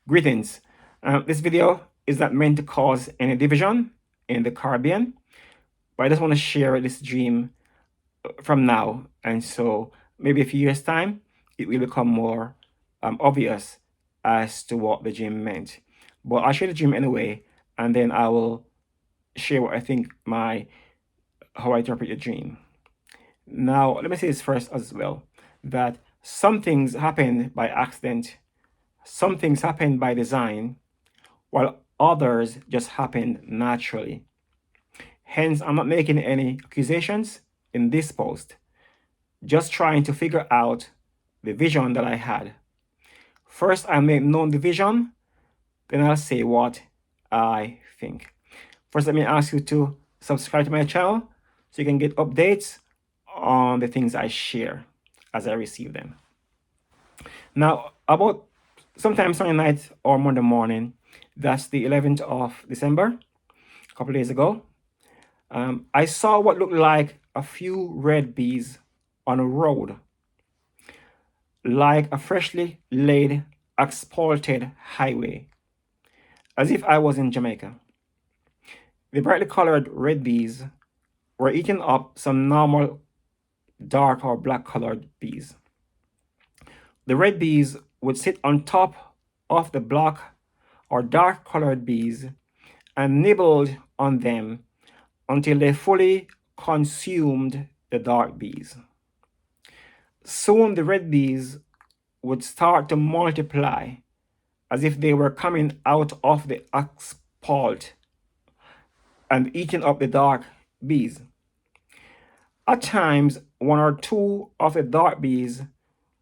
Greetings. This video is not meant to cause any division in the Caribbean, but I just want to share this dream from now. And so maybe a few years' time, it will become more obvious as to what the dream meant. But I'll share the dream anyway, and then I will share what I think how I interpret the dream. Now, let me say this first as well, that some things happen by accident, some things happen by design, while others just happen naturally. Hence, I'm not making any accusations in this post, just trying to figure out the vision that I had. First, I make known the vision, then I'll say what I think. First, let me ask you to subscribe to my channel so you can get updates on the things I share as I receive them. Now, about sometime Sunday night or Monday morning, that's the 11th of December, a couple of days ago, I saw what looked like a few red bees on a road, like a freshly laid asphalted highway, as if I was in Jamaica. The brightly colored red bees were eating up some normal dark or black colored bees. The red bees would sit on top of the black or dark colored bees and nibbled on them until they fully consumed the dark bees. Soon the red bees would start to multiply as if they were coming out of the asphalt and eating up the dark bees. At times, one or two of the dark bees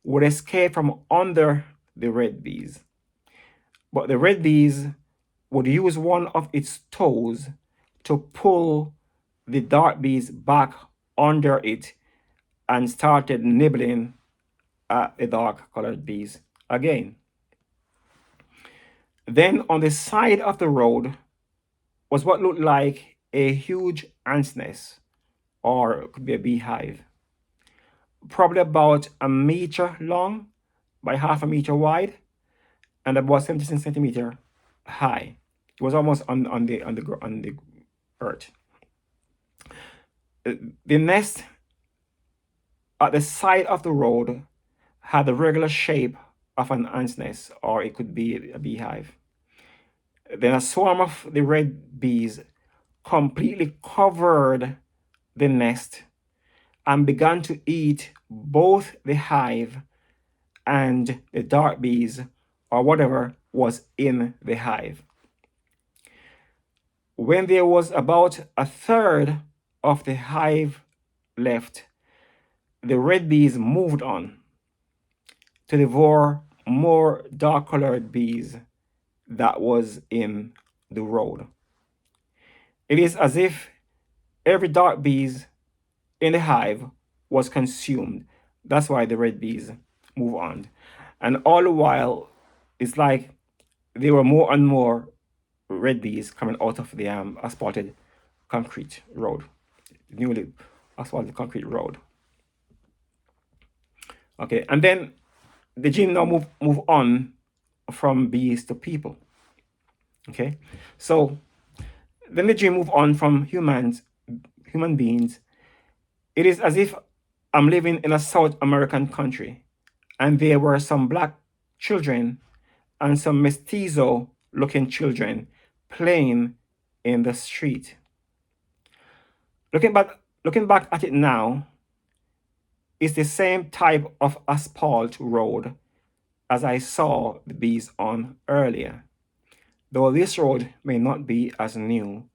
would escape from under the red bees, but the red bees would use one of its toes to pull the dark bees back under it and started nibbling at the dark colored bees again. Then on the side of the road was what looked like a huge ant's nest, or it could be a beehive, probably about a meter long by half a meter wide and about 76 centimeter high. It was almost on the earth. The nest at the side of the road had the regular shape of an ant's nest, or it could be a beehive. Then a swarm of the red bees completely covered the nest and began to eat both the hive and the dark bees, or whatever was in the hive. When there was about a third of the hive left, the red bees moved on to devour more dark-colored bees that was in the road. It is as if every dark bees in the hive was consumed. That's why the red bees move on. And all the while, it's like there were more and more red bees coming out of the asphalted concrete road, newly asphalted concrete road. Okay, and then the gene now move on from bees to people. Okay, so then the gene move on from human beings. It is as if I'm living in a South American country, and there were some black children and some mestizo looking children playing in the street. Looking back at it now, it's the same type of asphalt road as I saw the bees on earlier, though this road may not be as new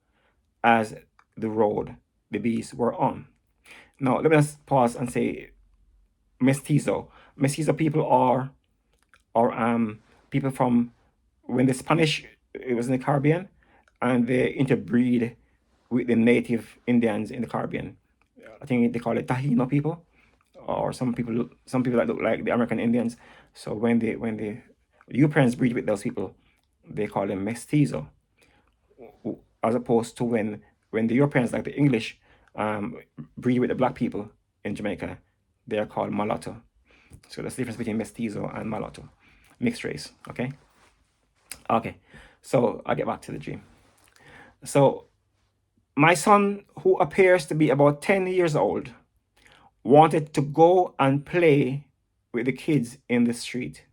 as the road the bees were on. Now, let me just pause and say mestizo. Mestizo people are people from when the Spanish, it was in the Caribbean, and they interbreed with the native Indians in the Caribbean. I think they call it Taino people, or some people that look like the American Indians. So when the Europeans breed with those people, they call them mestizo, as opposed to when the Europeans, like the English, breed with the black people in Jamaica, they are called mulatto. So that's the difference between mestizo and mulatto, mixed race. Okay. Okay, so I'll get back to the dream. So my son, who appears to be about 10 years old, wanted to go and play with the kids in the street.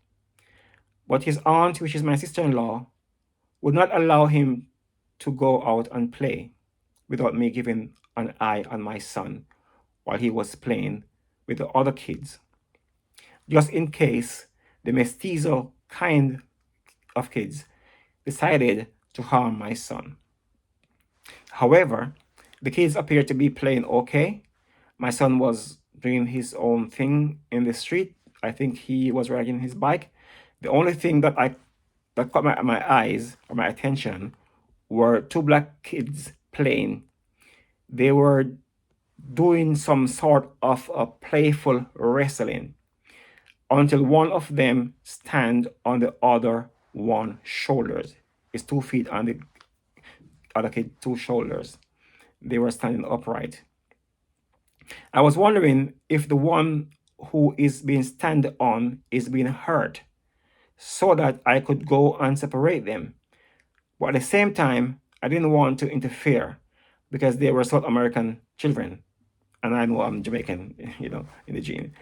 But his aunt, which is my sister in law, would not allow him to go out and play without me giving an eye on my son while he was playing with the other kids, just in case the mestizo kind of kids decided to harm my son. However, the kids appeared to be playing okay. My son was doing his own thing in the street. I think he was riding his bike. The only thing that caught my eyes or my attention were two black kids playing. They were doing some sort of a playful wrestling until one of them stand on the other one's shoulders. His 2 feet on the other kid's two shoulders. They were standing upright. I was wondering if the one who is being stand on is being hurt so that I could go and separate them. But at the same time, I didn't want to interfere because they were South American children. And I know I'm Jamaican, in the gene.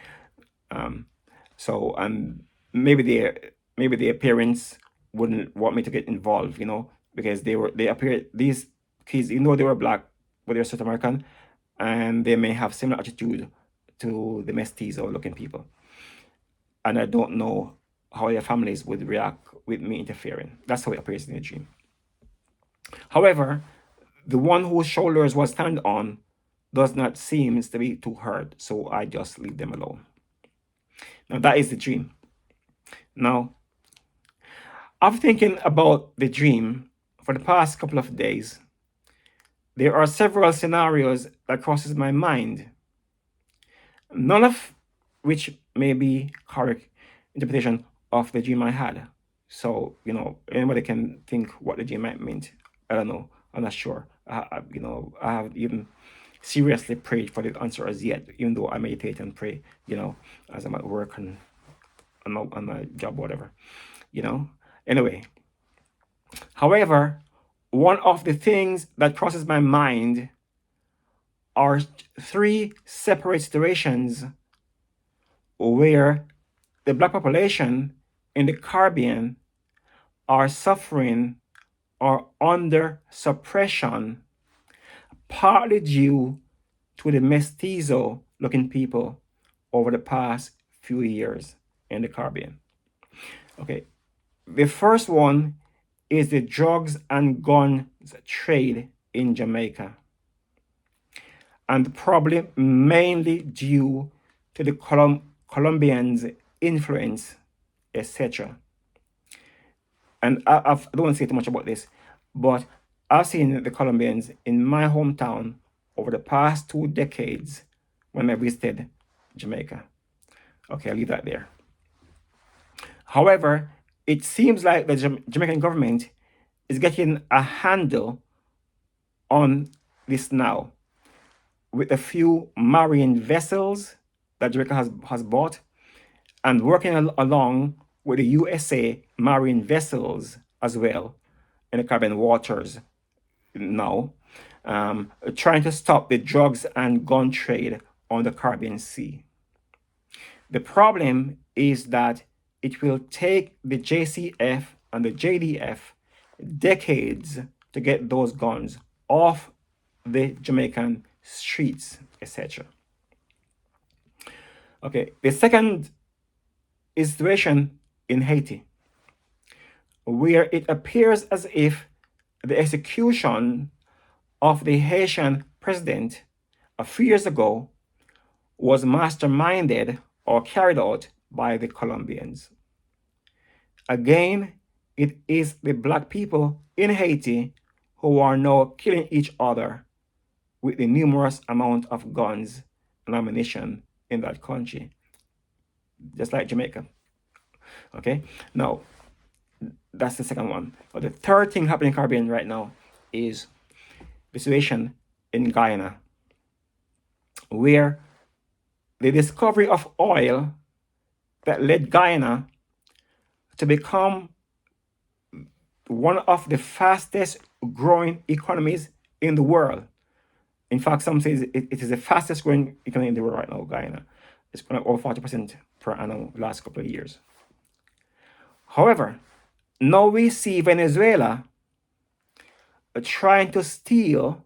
So, and maybe their parents wouldn't want me to get involved, because these kids, they were black, but they're South American, and they may have similar attitude to the mestizo looking people. And I don't know how their families would react with me interfering. That's how it appears in the dream. However, the one whose shoulders was stand on does not seem to be too hurt, so I just leave them alone. Now that is the dream. Now, after thinking about the dream for the past couple of days, there are several scenarios that crosses my mind, none of which may be correct interpretation of the dream I had. So, anybody can think what the dream might mean. I don't know. I'm not sure. I haven't even seriously prayed for the answer as yet, even though I meditate and pray, as I'm at work and on my job, whatever, Anyway, however, one of the things that crosses my mind are 3 separate situations where the black population in the Caribbean are suffering or under suppression, partly due to the mestizo looking people over the past few years in the Caribbean. Okay, the first one is the drugs and guns trade in Jamaica, and probably mainly due to the Colombians' influence, etc. And I don't want to say too much about this, but I've seen the Colombians in my hometown over the past 2 decades when I visited Jamaica. Okay, I'll leave that there. However, it seems like the Jamaican government is getting a handle on this now, with a few marine vessels that Jamaica has bought, and working along with the USA marine vessels as well in the Caribbean waters now, trying to stop the drugs and gun trade on the Caribbean Sea. The problem is that it will take the JCF and the JDF decades to get those guns off the Jamaican streets, etc. Okay, the second is situation in Haiti, where it appears as if the execution of the Haitian president a few years ago was masterminded or carried out by the Colombians. Again, it is the black people in Haiti who are now killing each other with the numerous amount of guns and ammunition in that country, just like Jamaica. Okay, now that's the second one. But the third thing happening in the Caribbean right now is the situation in Guyana, where the discovery of oil that led Guyana to become one of the fastest growing economies in the world. In fact, some say it is the fastest growing economy in the world right now, Guyana. It's growing over 40% per annum last couple of years. However, now we see Venezuela trying to steal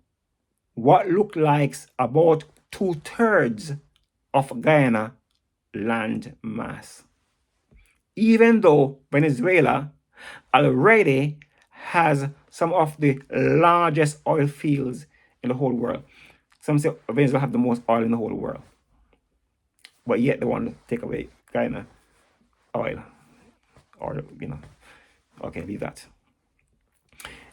what looked like about 2/3 of Guyana land mass. Even though Venezuela already has some of the largest oil fields in the whole world. Some say Venezuela have the most oil in the whole world. But yet they want to take away Guyana oil. Or, okay, leave that.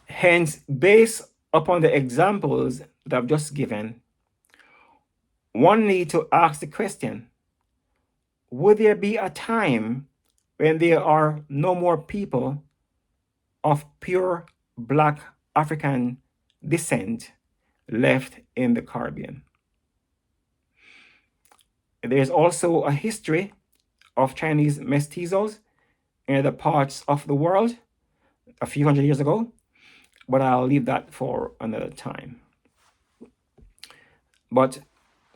Hence, based upon the examples that I've just given, one need to ask the question, would there be a time when there are no more people of pure Black African descent left in the Caribbean? There's also a history of Chinese mestizos in other parts of the world a few hundred years ago, but I'll leave that for another time. But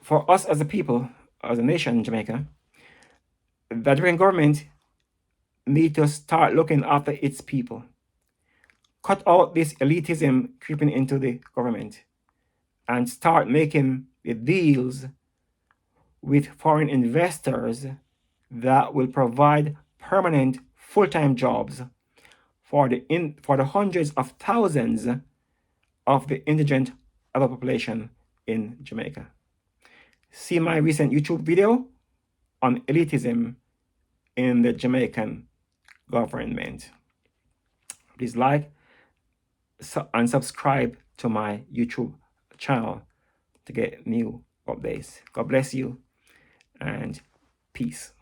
for us as a people, as a nation in Jamaica, the Jamaican government need to start looking after its people. Cut out this elitism creeping into the government and start making the deals with foreign investors that will provide permanent full-time jobs for the hundreds of thousands of the indigent adult population in Jamaica. See my recent YouTube video on elitism in the Jamaican government. Please like and subscribe to my YouTube channel to get new updates. God bless you and peace.